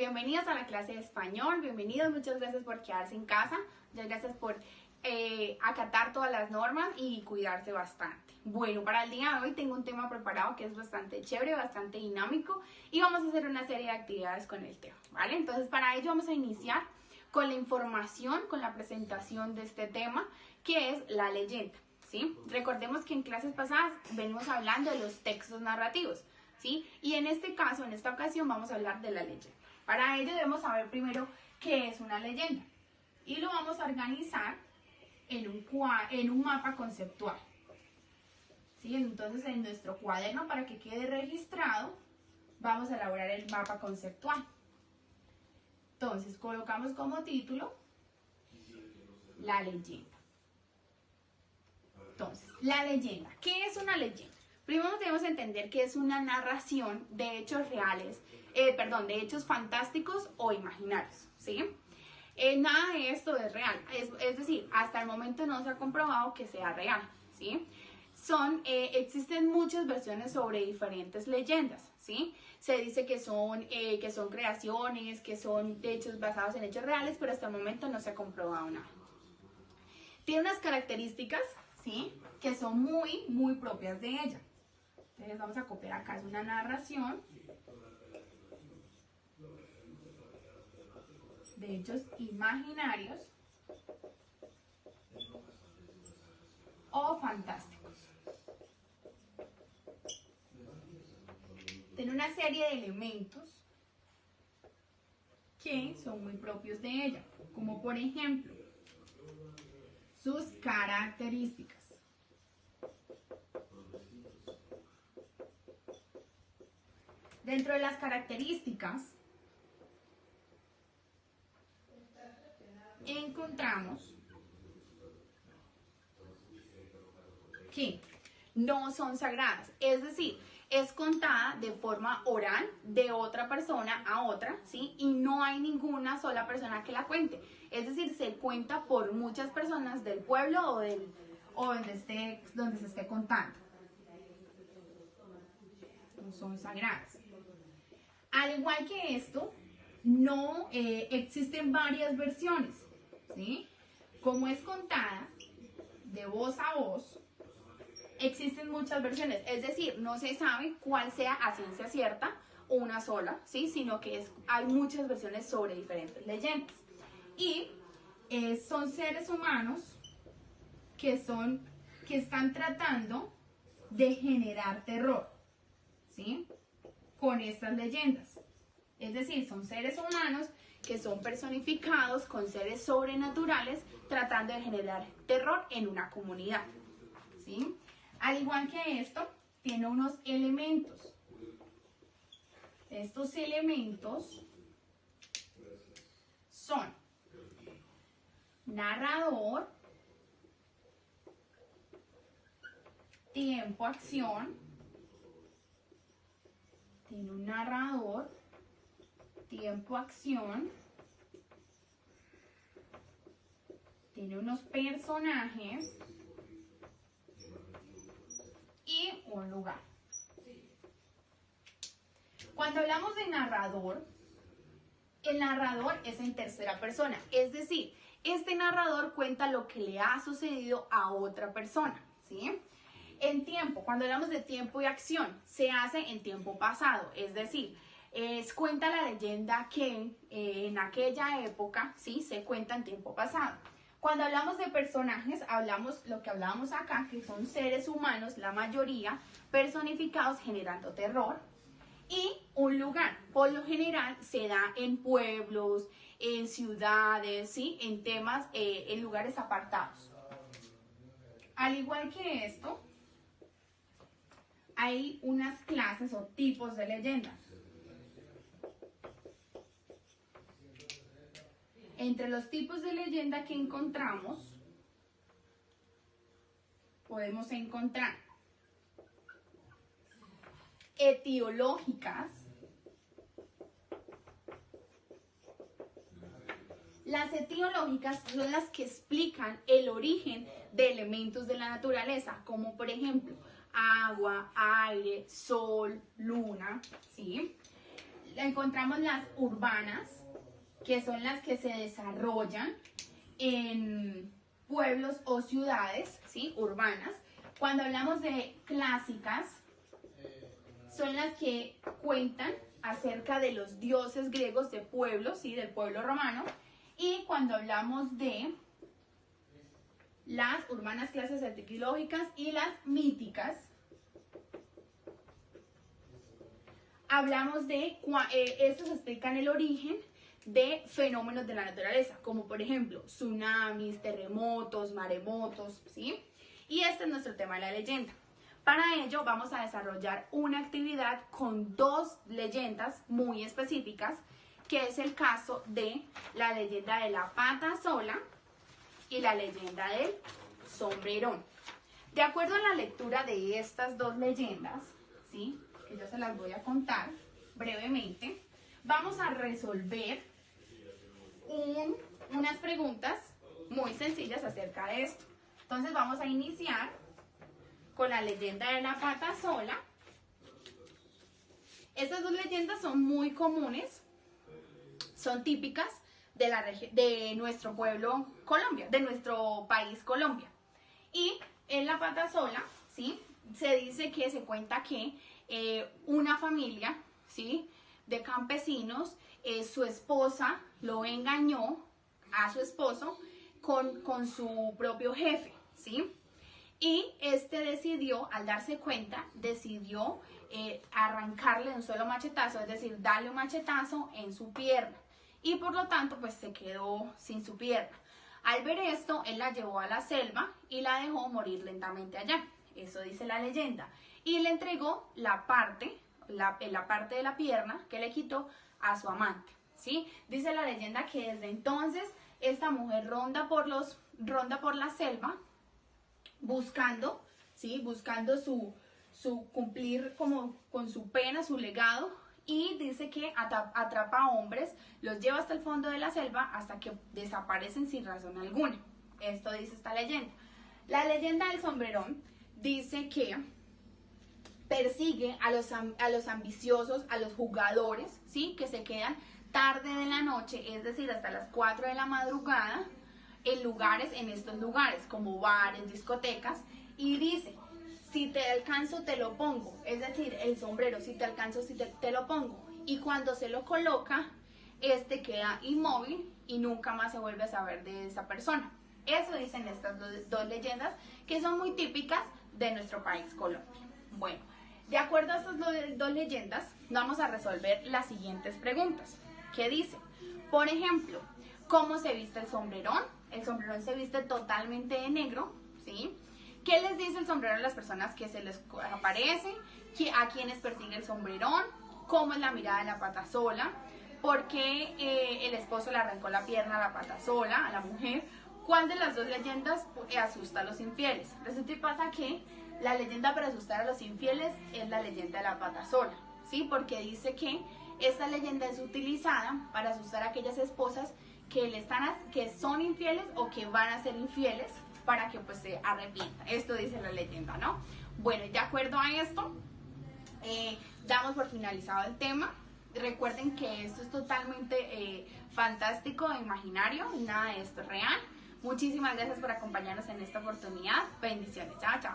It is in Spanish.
bienvenidos a la clase de español, bienvenidos, muchas gracias por quedarse en casa, muchas gracias por acatar todas las normas y cuidarse bastante. Bueno, para el día de hoy tengo un tema preparado que es bastante chévere, bastante dinámico y vamos a hacer una serie de actividades con el tema, ¿vale? Entonces para ello vamos a iniciar con la información, con la presentación de este tema, que es la leyenda, ¿sí? Recordemos que en clases pasadas venimos hablando de los textos narrativos, ¿sí? Y en este caso, en esta ocasión, vamos a hablar de la leyenda. Para ello debemos saber primero qué es una leyenda y lo vamos a organizar en un mapa conceptual, ¿sí? Entonces en nuestro cuaderno, para que quede registrado, vamos a elaborar el mapa conceptual. Entonces colocamos como título la leyenda. Entonces, la leyenda. ¿Qué es una leyenda? Primero debemos entender que es una narración de hechos reales, de hechos fantásticos o imaginarios, ¿sí? Nada de esto es real, es decir, hasta el momento no se ha comprobado que sea real, ¿sí? Existen muchas versiones sobre diferentes leyendas, ¿sí? Se dice que son creaciones, que son hechos basados en hechos reales, pero hasta el momento no se ha comprobado nada. Tiene unas características, ¿sí?, que son muy propias de ella. Entonces vamos a copiar acá, es una narración de hechos imaginarios o fantásticos. Tiene una serie de elementos que son muy propios de ella, como por ejemplo sus características. Dentro de las características encontramos que no son sagradas, es decir, es contada de forma oral de otra persona a otra, ¿sí? Y no hay ninguna sola persona que la cuente, es decir, se cuenta por muchas personas del pueblo o donde se esté contando. No son sagradas. Al igual que esto, no existen varias versiones, ¿sí? Como es contada de voz a voz, existen muchas versiones, es decir, no se sabe cuál sea a ciencia cierta una sola, ¿sí? Sino que hay muchas versiones sobre diferentes leyendas. Y son seres humanos que están tratando de generar terror, ¿sí?, con estas leyendas. Es decir, son seres humanos que son personificados con seres sobrenaturales tratando de generar terror en una comunidad, ¿sí? Al igual que esto, tiene unos elementos. Estos elementos son narrador, tiempo, acción. Tiene un narrador, tiempo, acción. Tiene unos personajes y un lugar. Cuando hablamos de narrador, el narrador es en tercera persona, es decir, este narrador cuenta lo que le ha sucedido a otra persona, ¿sí? En tiempo, cuando hablamos de tiempo y acción, se hace en tiempo pasado, es decir, cuenta la leyenda que en aquella época, ¿sí?, se cuenta en tiempo pasado. Cuando hablamos de personajes, hablamos lo que hablábamos acá, que son seres humanos, la mayoría, personificados generando terror. Y un lugar, por lo general, se da en pueblos, en ciudades, ¿sí?, en lugares apartados. Al igual que esto, hay unas clases o tipos de leyendas. Entre los tipos de leyenda que encontramos, podemos encontrar etiológicas. Las etiológicas son las que explican el origen de elementos de la naturaleza, como por ejemplo agua, aire, sol, luna, ¿sí? encontramos las urbanas, que son las que se desarrollan en pueblos o ciudades, ¿sí? Urbanas. Cuando hablamos de clásicas, son las que cuentan acerca de los dioses griegos de pueblos, ¿sí? Del pueblo romano. Y cuando hablamos de las urbanas, clases arqueológicas y las míticas, hablamos de, estos explican el origen de fenómenos de la naturaleza, como por ejemplo tsunamis, terremotos, maremotos, ¿sí? Y este es nuestro tema de la leyenda. Para ello vamos a desarrollar una actividad con dos leyendas muy específicas, que es el caso de la leyenda de la pata sola y la leyenda del sombrerón. De acuerdo a la lectura de estas dos leyendas, ¿sí? Que yo se las voy a contar brevemente, vamos a resolver unas preguntas muy sencillas acerca de esto. Entonces vamos a iniciar con la leyenda de la pata sola. Estas dos leyendas son muy comunes, son típicas de nuestro pueblo Colombia, de nuestro país Colombia. Y en la pata sola, ¿sí? Se dice que se cuenta que una familia, ¿sí? De campesinos, su esposa lo engañó a su esposo con su propio jefe, ¿sí? Y este decidió, al darse cuenta, decidió arrancarle de un solo machetazo, es decir, darle un machetazo en su pierna. Y por lo tanto, pues se quedó sin su pierna. Al ver esto, él la llevó a la selva y la dejó morir lentamente allá. Eso dice la leyenda. Y le entregó la parte de la pierna que le quitó a su amante, ¿sí? Dice la leyenda que desde entonces esta mujer ronda por la selva buscando, ¿sí? Buscando su cumplir como con su pena, su legado, y dice que atrapa a hombres, los lleva hasta el fondo de la selva hasta que desaparecen sin razón alguna. Esto dice esta leyenda. La leyenda del sombrerón dice que persigue a los ambiciosos, a los jugadores, ¿sí? Que se quedan tarde de la noche, es decir, hasta las 4 de la madrugada, en estos lugares, como bares, discotecas, y dice, si te alcanzo te lo pongo, es decir, el sombrero, si te alcanzo te lo pongo, y cuando se lo coloca, este queda inmóvil y nunca más se vuelve a saber de esa persona. Eso dicen estas dos leyendas, que son muy típicas de nuestro país, Colombia. Bueno, de acuerdo a estas dos leyendas, vamos a resolver las siguientes preguntas. ¿Qué dice? Por ejemplo, ¿cómo se viste el sombrerón? El sombrerón se viste totalmente de negro, ¿sí? ¿Qué les dice el sombrerón a las personas que se les aparece? ¿A quiénes persigue el sombrerón? ¿Cómo es la mirada de la pata sola? ¿Por qué el esposo le arrancó la pierna a la pata sola, a la mujer? ¿Cuál de las dos leyendas asusta a los infieles? Resulta y pasa que la leyenda para asustar a los infieles es la leyenda de la pata sola, ¿sí? Porque dice que esta leyenda es utilizada para asustar a aquellas esposas que son infieles o que van a ser infieles, para que pues se arrepientan. Esto dice la leyenda, ¿no? Bueno, de acuerdo a esto, damos por finalizado el tema. Recuerden que esto es totalmente fantástico e imaginario, nada de esto es real. Muchísimas gracias por acompañarnos en esta oportunidad. Bendiciones. Chao, chao.